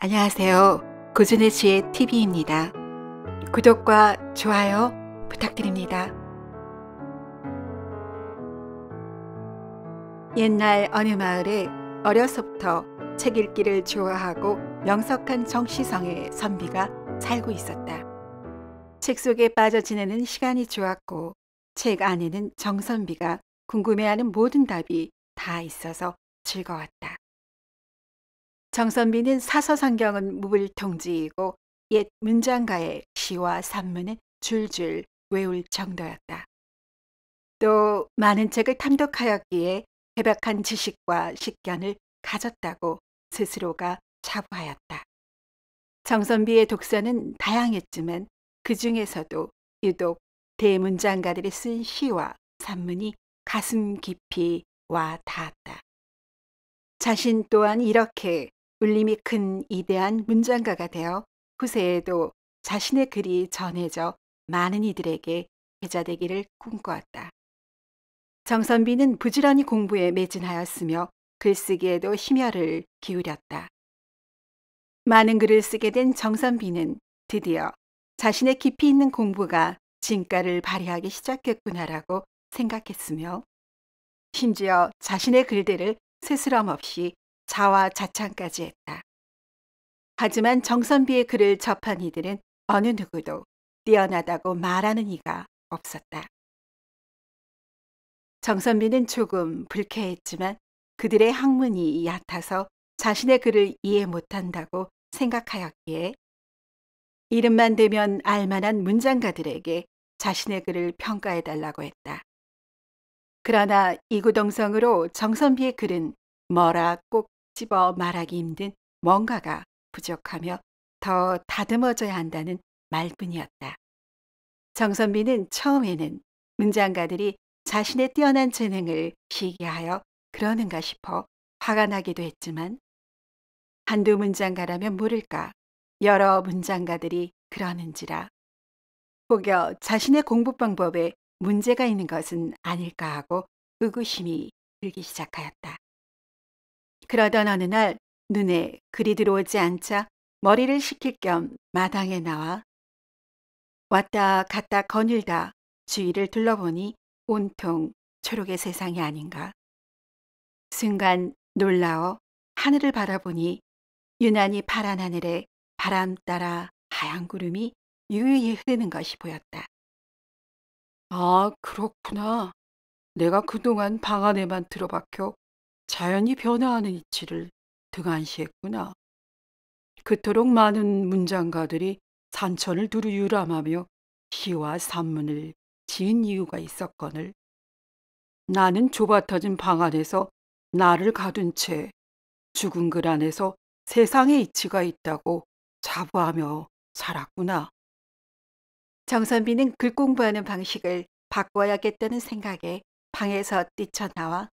안녕하세요. 고준의 지혜 TV입니다. 구독과 좋아요 부탁드립니다. 옛날 어느 마을에 어려서부터 책 읽기를 좋아하고 명석한 정시성의 선비가 살고 있었다. 책 속에 빠져 지내는 시간이 좋았고 책 안에는 정선비가 궁금해하는 모든 답이 다 있어서 즐거웠다. 정선비는 사서성경은 무불통지이고 옛 문장가의 시와 산문은 줄줄 외울 정도였다. 또 많은 책을 탐독하였기에 해박한 지식과 식견을 가졌다고 스스로가 자부하였다. 정선비의 독서는 다양했지만 그 중에서도 유독 대문장가들이 쓴 시와 산문이 가슴 깊이 와 닿았다. 자신 또한 이렇게 울림이 큰 위대한 문장가가 되어 후세에도 자신의 글이 전해져 많은 이들에게 회자되기를 꿈꾸었다. 정선비는 부지런히 공부에 매진하였으며 글쓰기에도 심혈을 기울였다. 많은 글을 쓰게 된 정선비는 드디어 자신의 깊이 있는 공부가 진가를 발휘하기 시작했구나라고 생각했으며 심지어 자신의 글들을 스스럼 없이 자화자찬까지 했다. 하지만 정선비의 글을 접한 이들은 어느 누구도 뛰어나다고 말하는 이가 없었다. 정선비는 조금 불쾌했지만 그들의 학문이 얕아서 자신의 글을 이해 못한다고 생각하였기에 이름만 되면 알만한 문장가들에게 자신의 글을 평가해달라고 했다. 그러나 이구동성으로 정선비의 글은 뭐라 꼭 집어 말하기 힘든 뭔가가 부족하며 더 다듬어져야 한다는 말뿐이었다. 정선비는 처음에는 문장가들이 자신의 뛰어난 재능을 시기하여 그러는가 싶어 화가 나기도 했지만 한두 문장가라면 모를까 여러 문장가들이 그러는지라 혹여 자신의 공부 방법에 문제가 있는 것은 아닐까 하고 의구심이 들기 시작하였다. 그러던 어느 날 눈에 글이 들어오지 않자 머리를 식힐 겸 마당에 나와 왔다 갔다 거닐다 주위를 둘러보니 온통 초록의 세상이 아닌가. 순간 놀라워 하늘을 바라보니 유난히 파란 하늘에 바람 따라 하얀 구름이 유유히 흐르는 것이 보였다. 아, 그렇구나. 내가 그동안 방 안에만 들어박혀 자연이 변화하는 이치를 등한시했구나. 그토록 많은 문장가들이 산천을 두루 유람하며 시와 산문을 지은 이유가 있었거늘. 나는 좁아터진 방 안에서 나를 가둔 채 죽은 글 안에서 세상의 이치가 있다고 자부하며 살았구나. 정선비는 글 공부하는 방식을 바꿔야겠다는 생각에 방에서 뛰쳐나와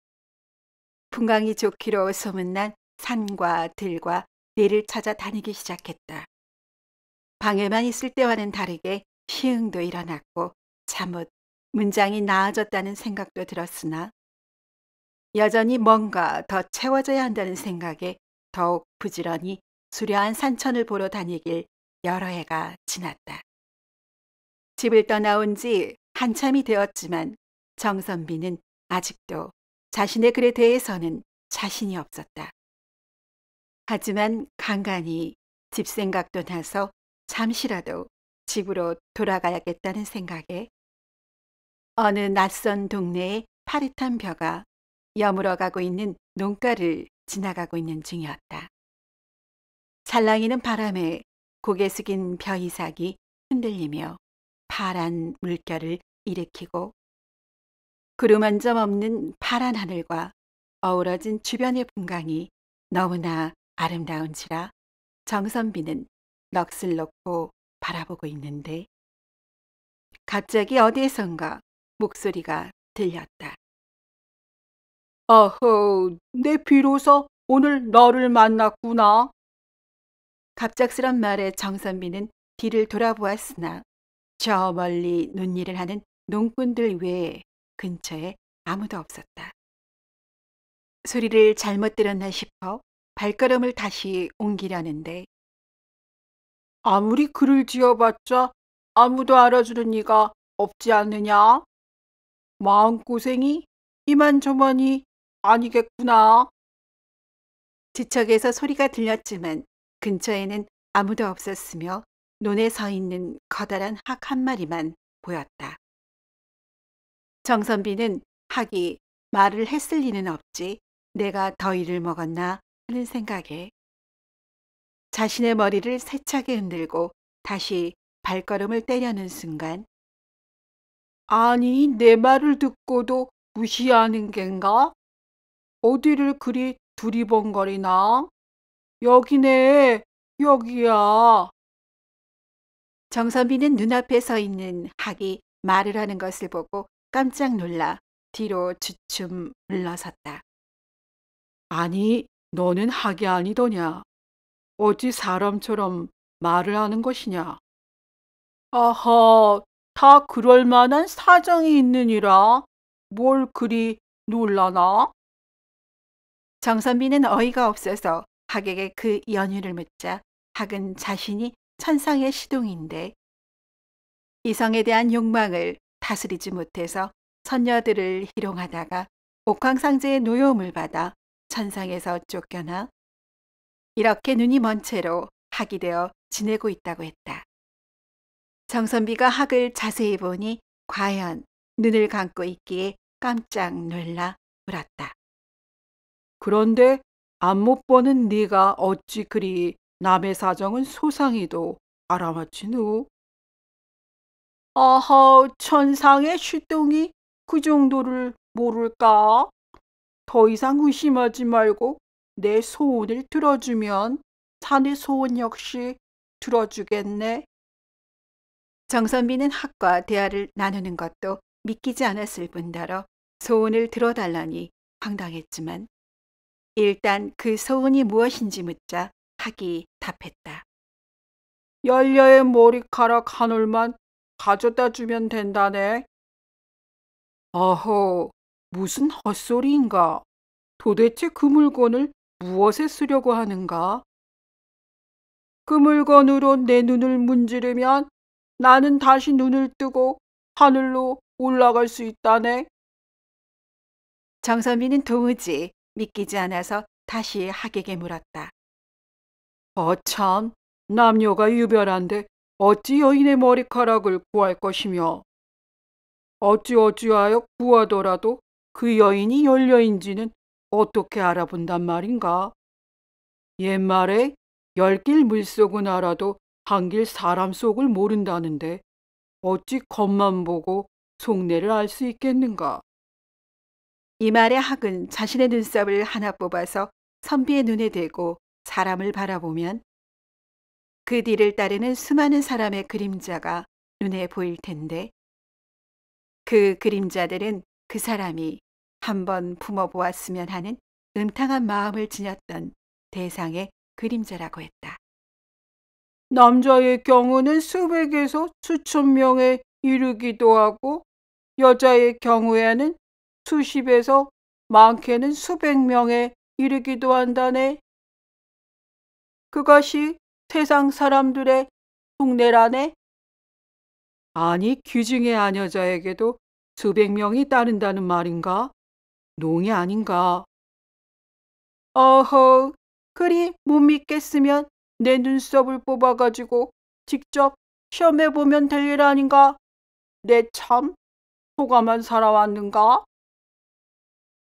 풍광이 좋기로 소문난 산과 들과 내를 찾아 다니기 시작했다. 방에만 있을 때와는 다르게 시흥도 일어났고 잠옷 문장이 나아졌다는 생각도 들었으나 여전히 뭔가 더 채워져야 한다는 생각에 더욱 부지런히 수려한 산천을 보러 다니길 여러 해가 지났다. 집을 떠나온 지 한참이 되었지만 정선비는 아직도 자신의 글에 대해서는 자신이 없었다. 하지만 간간히 집 생각도 나서 잠시라도 집으로 돌아가야겠다는 생각에 어느 낯선 동네의 파릇한 벼가 여물어가고 있는 농가를 지나가고 있는 중이었다. 살랑이는 바람에 고개 숙인 벼 이삭이 흔들리며 파란 물결을 일으키고 구름 한 점 없는 파란 하늘과 어우러진 주변의 풍광이 너무나 아름다운지라 정선비는 넋을 놓고 바라보고 있는데 갑자기 어디에선가 목소리가 들렸다. 어허, 내 비로소 오늘 너를 만났구나. 갑작스런 말에 정선비는 뒤를 돌아보았으나 저 멀리 논일을 하는 농꾼들 외에 근처에 아무도 없었다. 소리를 잘못 들었나 싶어 발걸음을 다시 옮기려는데 아무리 글을 지어봤자 아무도 알아주는 이가 없지 않느냐? 마음고생이 이만저만이 아니겠구나. 지척에서 소리가 들렸지만 근처에는 아무도 없었으며 논에 서 있는 커다란 학 한 마리만 보였다. 정선비는 학이 말을 했을 리는 없지 내가 더위를 먹었나 하는 생각에 자신의 머리를 세차게 흔들고 다시 발걸음을 떼려는 순간 아니, 내 말을 듣고도 무시하는 겐가? 어디를 그리 두리번거리나? 여기네, 여기야. 정선비는 눈앞에 서 있는 학이 말을 하는 것을 보고 깜짝 놀라 뒤로 주춤 물러섰다. 아니, 너는 학이 아니더냐? 어찌 사람처럼 말을 하는 것이냐? 아하, 다 그럴 만한 사정이 있느니라. 뭘 그리 놀라나? 정선비는 어이가 없어서 학에게 그 연유를 묻자 학은 자신이 천상의 시동인데 이성에 대한 욕망을 다스리지 못해서 선녀들을 희롱하다가 옥황상제의 노여움을 받아 천상에서 쫓겨나 이렇게 눈이 먼 채로 학이 되어 지내고 있다고 했다. 정선비가 학을 자세히 보니 과연 눈을 감고 있기에 깜짝 놀라 물었다. 그런데 안 못 보는 네가 어찌 그리 남의 사정은 소상히도 알아맞히누? 아하, 천상의 시동이 그 정도를 모를까? 더 이상 의심하지 말고 내 소원을 들어주면 자네 소원 역시 들어주겠네. 정선비는 학과 대화를 나누는 것도 믿기지 않았을 뿐더러 소원을 들어달라니 황당했지만 일단 그 소원이 무엇인지 묻자 학이 답했다. 열려의 머리카락 한 올만 가져다 주면 된다네. 어허, 무슨 헛소리인가? 도대체 그 물건을 무엇에 쓰려고 하는가? 그 물건으로 내 눈을 문지르면 나는 다시 눈을 뜨고 하늘로 올라갈 수 있다네. 정선비는 도무지 믿기지 않아서 다시 학에게 물었다. 참, 남녀가 유별한데 어찌 여인의 머리카락을 구할 것이며 어찌어찌하여 구하더라도 그 여인이 연려인지는 어떻게 알아본단 말인가? 옛말에 열 길 물속은 알아도 한 길 사람 속을 모른다는데 어찌 겉만 보고 속내를 알 수 있겠는가? 이 말에 학은 자신의 눈썹을 하나 뽑아서 선비의 눈에 대고 사람을 바라보면 그 뒤를 따르는 수많은 사람의 그림자가 눈에 보일 텐데 그 그림자들은 그 사람이 한번 품어보았으면 하는 음탕한 마음을 지녔던 대상의 그림자라고 했다. 남자의 경우는 수백에서 수천 명에 이르기도 하고 여자의 경우에는 수십에서 많게는 수백 명에 이르기도 한다네. 그것이 세상 사람들의 흉내라네. 아니, 귀중의 아녀자에게도 수백 명이 따른다는 말인가? 농이 아닌가? 어허, 그리 못 믿겠으면 내 눈썹을 뽑아가지고 직접 시험해보면 될 일 아닌가? 내 참 소가만 살아왔는가?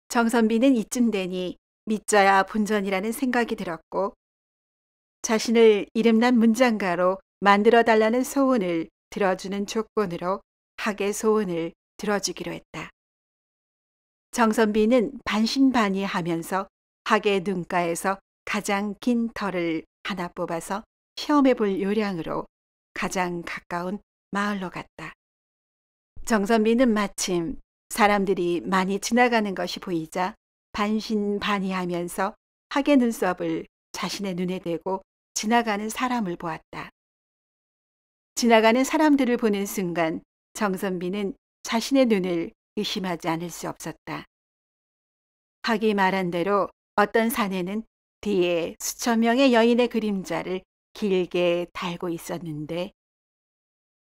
정선비는 이쯤 되니 믿져야 본전이라는 생각이 들었고 자신을 이름난 문장가로 만들어달라는 소원을 들어주는 조건으로 학의 소원을 들어주기로 했다. 정선비는 반신반의하면서 학의 눈가에서 가장 긴 털을 하나 뽑아서 시험해 볼 요량으로 가장 가까운 마을로 갔다. 정선비는 마침 사람들이 많이 지나가는 것이 보이자 반신반의하면서 학의 눈썹을 자신의 눈에 대고 지나가는 사람을 보았다. 지나가는 사람들을 보는 순간 정선비는 자신의 눈을 의심하지 않을 수 없었다. 학이 말한 대로 어떤 사내는 뒤에 수천 명의 여인의 그림자를 길게 달고 있었는데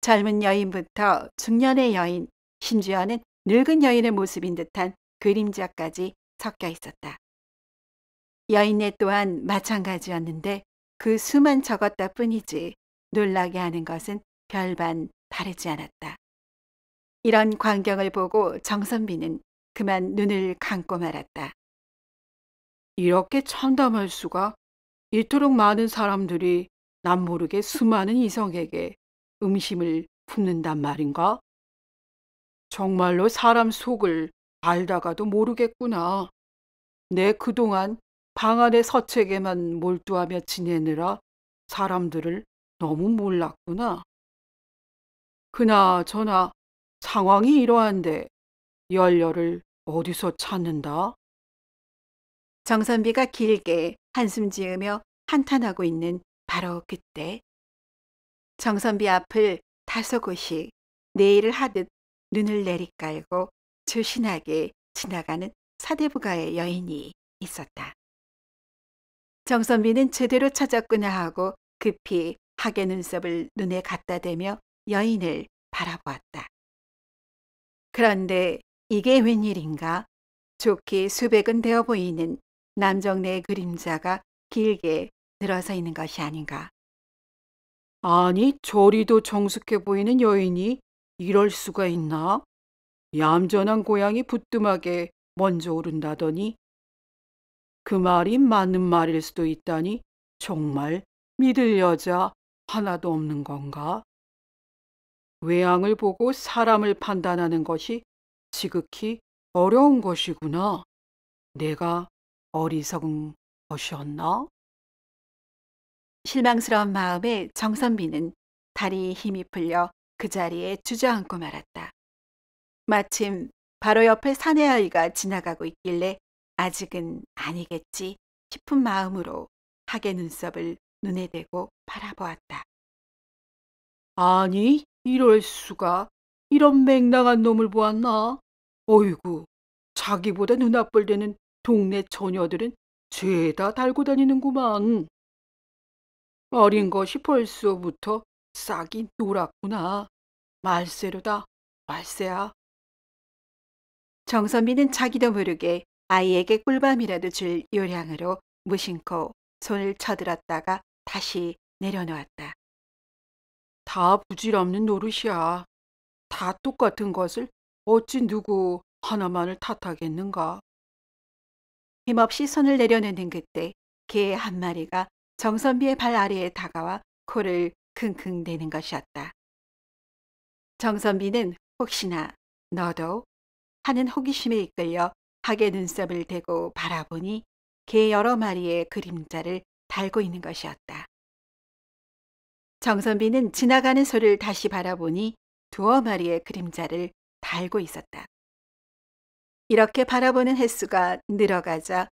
젊은 여인부터 중년의 여인, 심지어는 늙은 여인의 모습인 듯한 그림자까지 섞여 있었다. 여인네 또한 마찬가지였는데 그 수만 적었다 뿐이지 놀라게 하는 것은 별반 다르지 않았다. 이런 광경을 보고 정선비는 그만 눈을 감고 말았다. 이렇게 참담할 수가? 이토록 많은 사람들이 남 모르게 수많은 이성에게 음심을 품는단 말인가? 정말로 사람 속을 알다가도 모르겠구나. 내 그동안 방 안의 서책에만 몰두하며 지내느라 사람들을 너무 몰랐구나. 그나저나 상황이 이러한데 열려를 어디서 찾는다? 정선비가 길게 한숨 지으며 한탄하고 있는 바로 그때 정선비 앞을 다소곳이 내일을 하듯 눈을 내리깔고 조신하게 지나가는 사대부가의 여인이 있었다. 정선비는 제대로 찾았구나 하고 급히 하계 눈썹을 눈에 갖다 대며 여인을 바라보았다. 그런데 이게 웬일인가? 좋게 수백은 되어 보이는 남정네의 그림자가 길게 늘어서 있는 것이 아닌가. 아니, 저리도 정숙해 보이는 여인이 이럴 수가 있나? 얌전한 고양이 부뚜막에 먼저 오른다더니 그 말이 맞는 말일 수도 있다니 정말 믿을 여자 하나도 없는 건가? 외양을 보고 사람을 판단하는 것이 지극히 어려운 것이구나. 내가 어리석은 것이었나? 실망스러운 마음에 정선비는 다리에 힘이 풀려 그 자리에 주저앉고 말았다. 마침 바로 옆에 사내아이가 지나가고 있길래 아직은 아니겠지 싶은 마음으로 하계 눈썹을 눈에 대고 바라보았다. 아니, 이럴 수가. 이런 맹랑한 놈을 보았나? 어이구, 자기보다 눈앞을 대는 동네 처녀들은 죄다 달고 다니는구만. 어린 것이 벌써부터 싹이 노랗구나. 말세로다, 말세야. 정선비는 자기도 모르게 아이에게 꿀밤이라도 줄 요량으로 무심코 손을 쳐들었다가 다시 내려놓았다. 다 부질없는 노릇이야. 다 똑같은 것을 어찌 누구 하나만을 탓하겠는가? 힘없이 손을 내려놓는 그때 개 한 마리가 정선비의 발 아래에 다가와 코를 킁킁대는 것이었다. 정선비는 혹시나 너도 하는 호기심에 이끌려 하계 눈썹을 대고 바라보니 개 여러 마리의 그림자를 달고 있는 것이었다. 정선비는 지나가는 소를 다시 바라보니 두어 마리의 그림자를 달고 있었다. 이렇게 바라보는 횟수가 늘어가자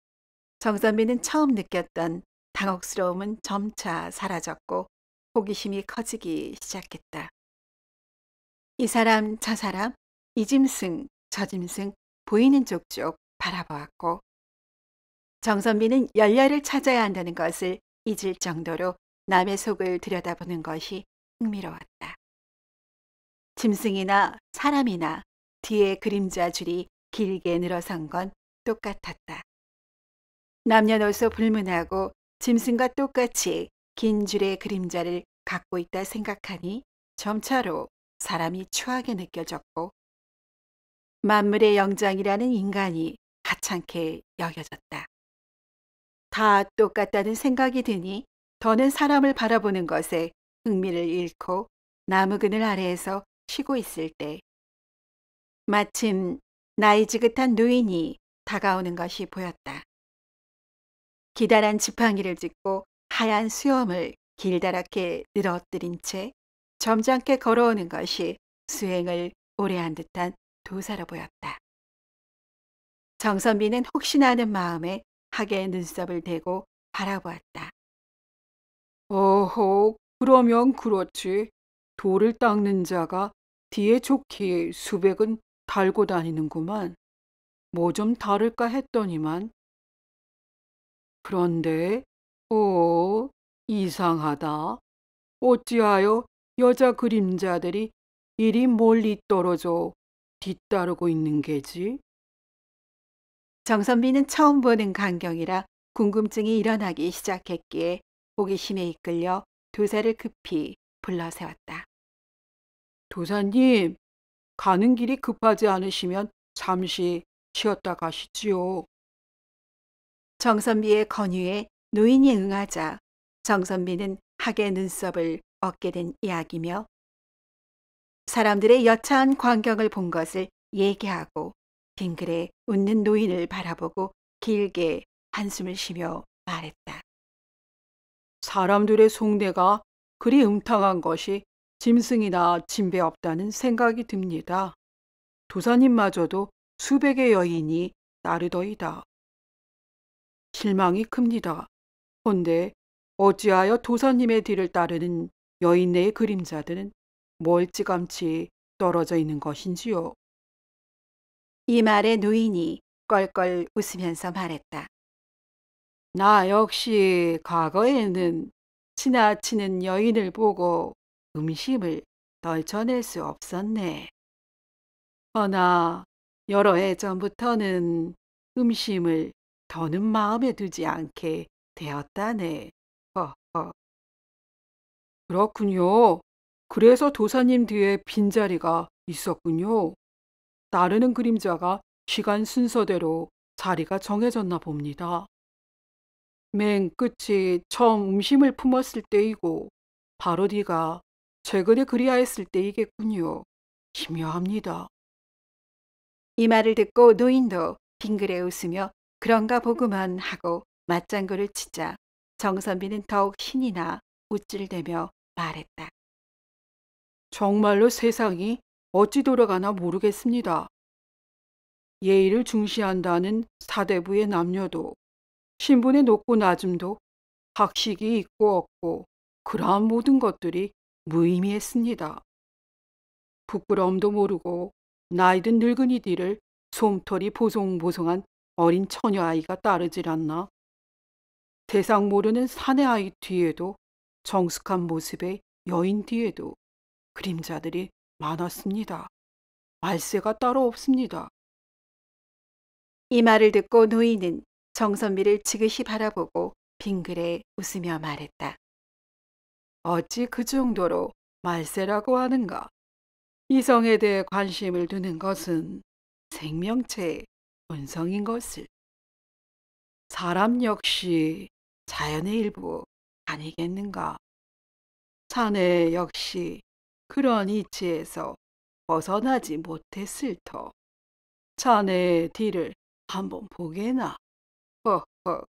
정선비는 처음 느꼈던 당혹스러움은 점차 사라졌고 호기심이 커지기 시작했다. 이 사람 저 사람 이 짐승 저 짐승 보이는 쪽쪽 바라보았고 정선비는 열려를 찾아야 한다는 것을 잊을 정도로 남의 속을 들여다보는 것이 흥미로웠다. 짐승이나 사람이나 뒤에 그림자 줄이 길게 늘어선 건 똑같았다. 남녀노소 불문하고 짐승과 똑같이 긴 줄의 그림자를 갖고 있다 생각하니 점차로 사람이 추하게 느껴졌고 만물의 영장이라는 인간이 하찮게 여겨졌다. 다 똑같다는 생각이 드니 더는 사람을 바라보는 것에 흥미를 잃고 나무 그늘 아래에서 쉬고 있을 때 마침 나이 지긋한 노인이 다가오는 것이 보였다. 기다란 지팡이를 짚고 하얀 수염을 길다랗게 늘어뜨린 채 점잖게 걸어오는 것이 수행을 오래 한 듯한 도사로 보였다. 정선비는 혹시나 하는 마음에 하계 눈썹을 대고 바라보았다. 어허, 그러면 그렇지. 돌을 닦는 자가 뒤에 좋게 수백은 달고 다니는구만. 뭐 좀 다를까 했더니만. 그런데, 이상하다. 어찌하여 여자 그림자들이 이리 멀리 떨어져 뒤따르고 있는 게지? 정선비는 처음 보는 광경이라 궁금증이 일어나기 시작했기에 호기심에 이끌려 도사를 급히 불러 세웠다. 도사님, 가는 길이 급하지 않으시면 잠시 쉬었다 가시지요. 정선비의 권유에 노인이 응하자 정선비는 학의 눈썹을 얻게 된 이야기며 사람들의 여차한 광경을 본 것을 얘기하고 빙그레 웃는 노인을 바라보고 길게 한숨을 쉬며 말했다. 사람들의 속내가 그리 음탕한 것이 짐승이나 짐배 없다는 생각이 듭니다. 도사님마저도 수백의 여인이 따르더이다. 실망이 큽니다. 헌데 어찌하여 도사님의 뒤를 따르는 여인네의 그림자들은 멀찌감치 떨어져 있는 것인지요? 이 말에 노인이 껄껄 웃으면서 말했다. 나 역시 과거에는 지나치는 여인을 보고 음심을 떨쳐낼 수 없었네. 허나 여러 해 전부터는 음심을 더는 마음에 두지 않게 되었다네. 허허. 그렇군요. 그래서 도사님 뒤에 빈자리가 있었군요. 따르는 그림자가 시간 순서대로 자리가 정해졌나 봅니다. 맨 끝이 처음 음심을 품었을 때이고 바로 뒤가 최근에 그리하였을 때이겠군요. 희묘합니다. 이 말을 듣고 노인도 빙그레 웃으며 그런가 보구만 하고 맞장구를 치자 정선비는 더욱 신이 나 우쭐대며 말했다. 정말로 세상이 어찌 돌아가나 모르겠습니다. 예의를 중시한다는 사대부의 남녀도 신분의 높고 낮음도 학식이 있고 없고 그러한 모든 것들이 무의미했습니다. 부끄러움도 모르고 나이든 늙은이 뒤를 솜털이 보송보송한 어린 처녀아이가 따르질 않나. 세상 모르는 사내 아이 뒤에도 정숙한 모습의 여인 뒤에도 그림자들이 많았습니다. 말세가 따로 없습니다. 이 말을 듣고 노인은 정선비를 지그시 바라보고 빙그레 웃으며 말했다. 어찌 그 정도로 말세라고 하는가? 이성에 대해 관심을 두는 것은 생명체의 본성인 것을. 사람 역시 자연의 일부 아니겠는가? 자네 역시 그런 이치에서 벗어나지 못했을 터. 자네의 뒤를 한번 보게나. 허허.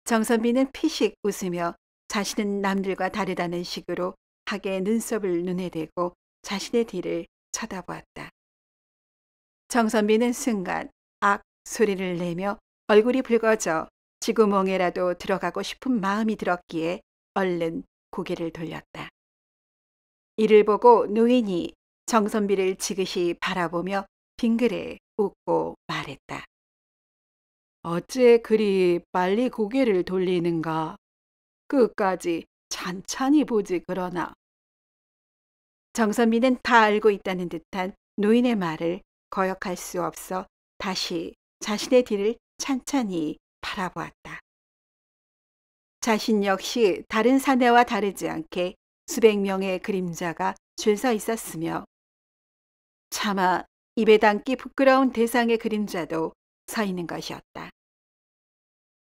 정선비는 피식 웃으며 자신은 남들과 다르다는 식으로 학의 눈썹을 눈에 대고 자신의 뒤를 쳐다보았다. 정선비는 순간 악 소리를 내며 얼굴이 붉어져 쥐구멍에라도 들어가고 싶은 마음이 들었기에 얼른 고개를 돌렸다. 이를 보고 노인이 정선비를 지그시 바라보며 빙그레 웃고 말했다. 어째 그리 빨리 고개를 돌리는가? 끝까지 찬찬히 보지 그러나. 정선비는 다 알고 있다는 듯한 노인의 말을 거역할 수 없어 다시 자신의 뒤를 찬찬히 바라보았다. 자신 역시 다른 사내와 다르지 않게 수백 명의 그림자가 줄 서 있었으며 차마 입에 담기 부끄러운 대상의 그림자도 서 있는 것이었다.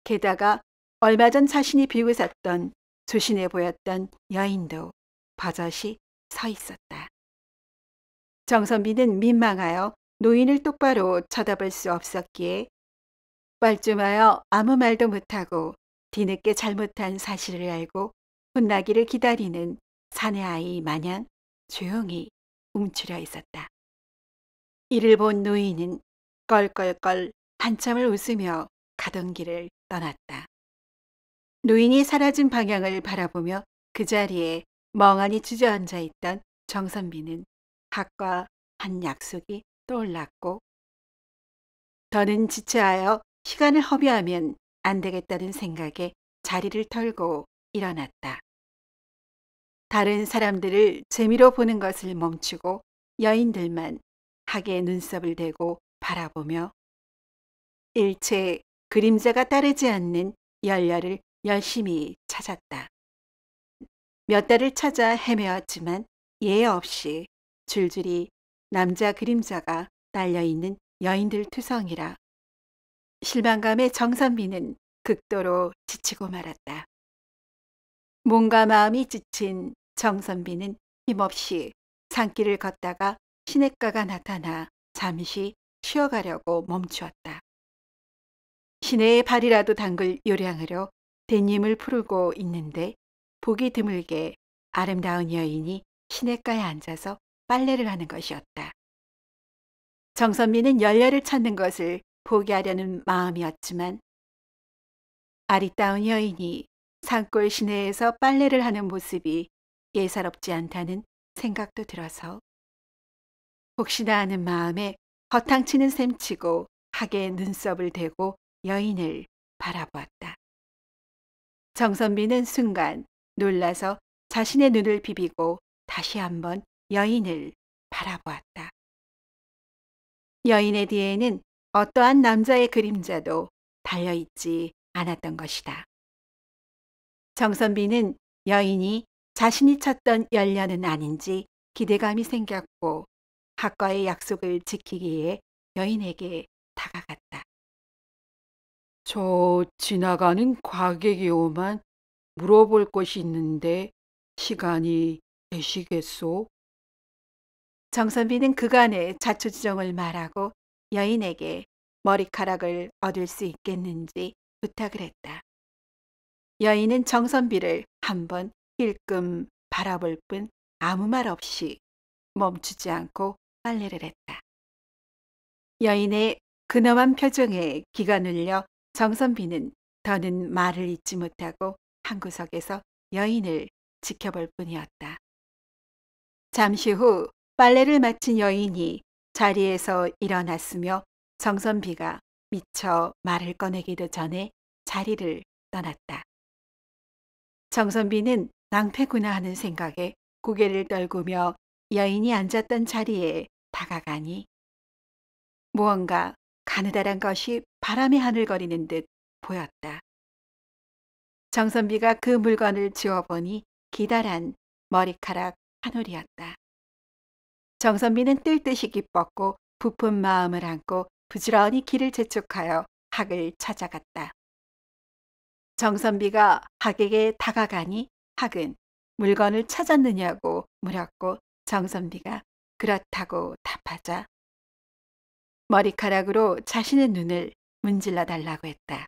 게다가 얼마 전 자신이 비웃었던 조신해 보였던 여인도 버젓이 서 있었다. 정선비는 민망하여 노인을 똑바로 쳐다볼 수 없었기에 뻘쭘하여 아무 말도 못하고 뒤늦게 잘못한 사실을 알고 혼나기를 기다리는 사내 아이 마냥 조용히 움츠려 있었다. 이를 본 노인은 껄껄껄 한참을 웃으며 가던 길을 떠났다. 노인이 사라진 방향을 바라보며 그 자리에 멍하니 주저앉아 있던 정선비는 학과 한 약속이 떠올랐고 더는 지체하여 시간을 허비하면 안 되겠다는 생각에 자리를 털고 일어났다. 다른 사람들을 재미로 보는 것을 멈추고 여인들만 학의 눈썹을 대고 바라보며 일체 그림자가 따르지 않는 열려를 열심히 찾았다. 몇 달을 찾아 헤매었지만 예외 없이 줄줄이 남자 그림자가 딸려있는 여인들 투성이라 실망감에 정선비는 극도로 지치고 말았다. 몸과 마음이 지친 정선비는 힘없이 산길을 걷다가 시냇가가 나타나 잠시 쉬어가려고 멈추었다. 시내에 발이라도 담글 요량으로 댄님을 풀고 있는데 보기 드물게 아름다운 여인이 시냇가에 앉아서 빨래를 하는 것이었다. 정선미는 열려를 찾는 것을 포기하려는 마음이었지만 아리따운 여인이 산골 시내에서 빨래를 하는 모습이 예사롭지 않다는 생각도 들어서 혹시나 하는 마음에 허탕치는 셈치고 학에 눈썹을 대고 여인을 바라보았다. 정선비는 순간 놀라서 자신의 눈을 비비고 다시 한번 여인을 바라보았다. 여인의 뒤에는 어떠한 남자의 그림자도 달려있지 않았던 것이다. 정선비는 여인이 자신이 찾던 열려는 아닌지 기대감이 생겼고 학과의 약속을 지키기 위해 여인에게 다가갔다. 저 지나가는 과객이 오만 물어볼 것이 있는데 시간이 되시겠소? 정선비는 그간의 자초지종을 말하고 여인에게 머리카락을 얻을 수 있겠는지 부탁을 했다. 여인은 정선비를 한번 힐끔 바라볼 뿐 아무 말 없이 멈추지 않고 빨래를 했다. 여인의 근엄한 표정에 기가 눌려 정선비는 더는 말을 잇지 못하고 한 구석에서 여인을 지켜볼 뿐이었다. 잠시 후 빨래를 마친 여인이 자리에서 일어났으며 정선비가 미처 말을 꺼내기도 전에 자리를 떠났다. 정선비는 낭패구나 하는 생각에 고개를 떨구며 여인이 앉았던 자리에 다가가니 무언가 가느다란 것이 바람에 하늘거리는 듯 보였다. 정선비가 그 물건을 쥐어보니 기다란 머리카락 한 올이었다. 정선비는 뜰 듯이 기뻤고 부푼 마음을 안고 부지런히 길을 재촉하여 학을 찾아갔다. 정선비가 학에게 다가가니 학은 물건을 찾았느냐고 물었고 정선비가 그렇다고 답하자 머리카락으로 자신의 눈을 문질러 달라고 했다.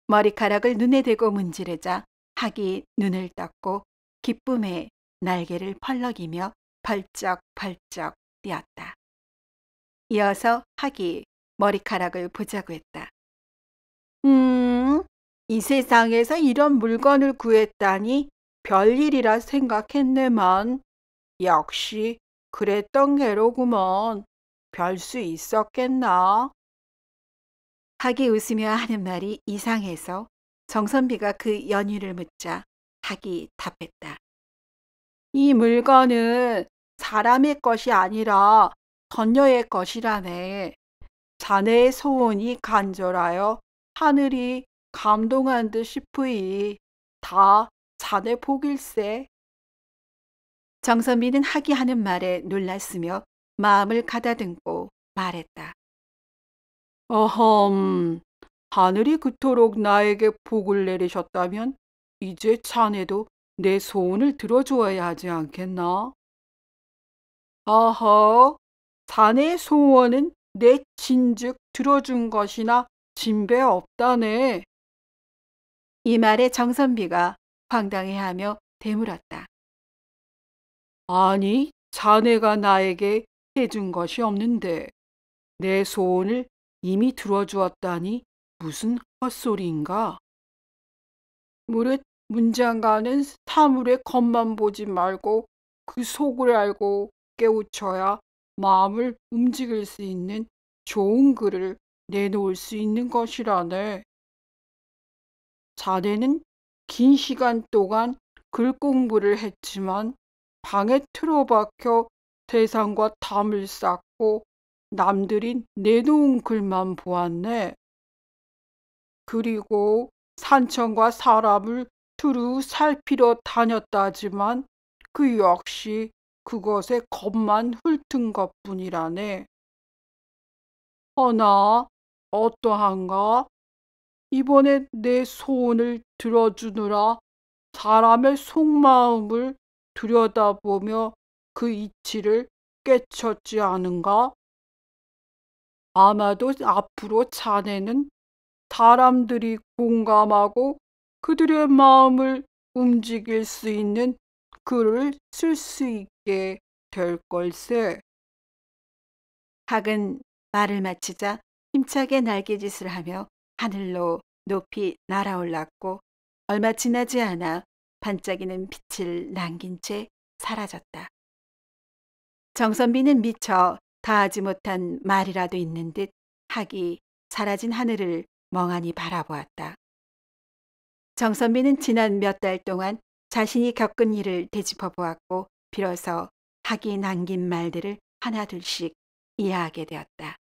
머리카락을 눈에 대고 문지르자 학이 눈을 떴고 기쁨에 날개를 펄럭이며 벌쩍벌쩍 뛰었다. 이어서 학이 머리카락을 보자고 했다. 이 세상에서 이런 물건을 구했다니 별일이라 생각했네만. 역시 그랬던 게로구먼. 별 수 있었겠나? 학이 웃으며 하는 말이 이상해서 정선비가 그 연유를 묻자 학이 답했다. 이 물건은 사람의 것이 아니라 선녀의 것이라네. 자네의 소원이 간절하여 하늘이 감동한 듯 싶으이 다 자네 복일세. 정선비는 학이 하는 말에 놀랐으며 마음을 가다듬고 말했다. 어험, 하늘이 그토록 나에게 복을 내리셨다면 이제 자네도 내 소원을 들어주어야 하지 않겠나? 어허, 자네의 소원은 내 진즉 들어준 것이나 진배 없다네. 이 말에 정선비가 황당해하며 되물었다. 아니, 자네가 나에게 해준 것이 없는데 내 소원을 이미 들어주었다니 무슨 헛소리인가? 무릇 문장가는 사물의 겉만 보지 말고 그 속을 알고 깨우쳐야 마음을 움직일 수 있는 좋은 글을 내놓을 수 있는 것이라네. 자네는 긴 시간 동안 글 공부를 했지만 방에 틀어박혀 세상과 담을 쌓고 남들이 내놓은 글만 보았네. 그리고 산천과 사람을 두루 살피러 다녔다지만 그 역시 그것에 겁만 훑은 것뿐이라네. 허나 어떠한가? 이번에 내 소원을 들어주느라 사람의 속마음을 들여다보며 그 이치를 깨쳤지 않은가? 아마도 앞으로 자네는 사람들이 공감하고 그들의 마음을 움직일 수 있는 글을 쓸 수 있게 될 걸세. 학은 말을 마치자 힘차게 날개짓을 하며 하늘로 높이 날아올랐고 얼마 지나지 않아 반짝이는 빛을 남긴 채 사라졌다. 정선비는 미처 다하지 못한 말이라도 있는 듯 학이 사라진 하늘을 멍하니 바라보았다. 정선비는 지난 몇 달 동안 자신이 겪은 일을 되짚어 보았고 비로소 학이 남긴 말들을 하나둘씩 이해하게 되었다.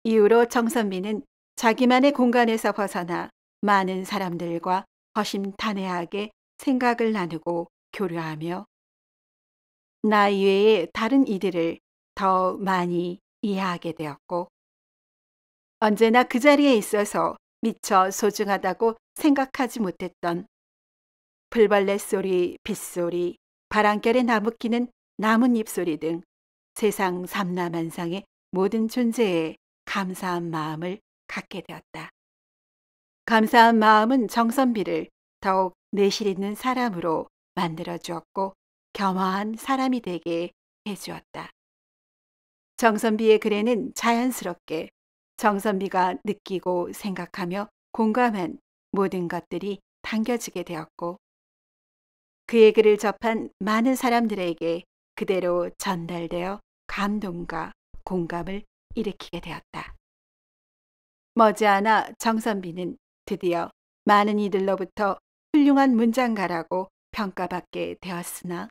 이후로 정선비는 자기만의 공간에서 벗어나 많은 사람들과 허심탄회하게 생각을 나누고 교류하며 나 이외의 다른 이들을 더 많이 이해하게 되었고 언제나 그 자리에 있어서 미처 소중하다고 생각하지 못했던 풀벌레 소리, 빗소리, 바람결에 나부끼는 나뭇잎 소리 등 세상 삼라만상의 모든 존재에 감사한 마음을 갖게 되었다. 감사한 마음은 정선비를 더욱 내실 있는 사람으로 만들어 주었고 겸허한 사람이 되게 해주었다. 정선비의 글에는 자연스럽게 정선비가 느끼고 생각하며 공감한 모든 것들이 담겨지게 되었고 그의 글을 접한 많은 사람들에게 그대로 전달되어 감동과 공감을 일으키게 되었다. 머지않아 정선비는 드디어 많은 이들로부터 훌륭한 문장가라고 평가받게 되었으나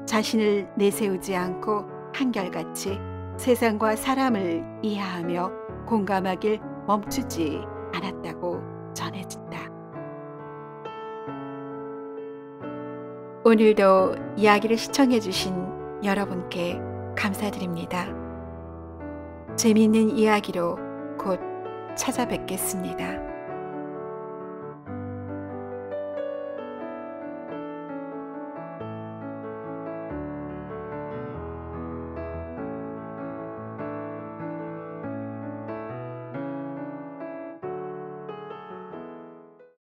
자신을 내세우지 않고 한결같이 세상과 사람을 이해하며 공감하길 멈추지 않았다고 전해진다. 오늘도 이야기를 시청해 주신 여러분께 감사드립니다. 재미있는 이야기로 곧 찾아뵙겠습니다.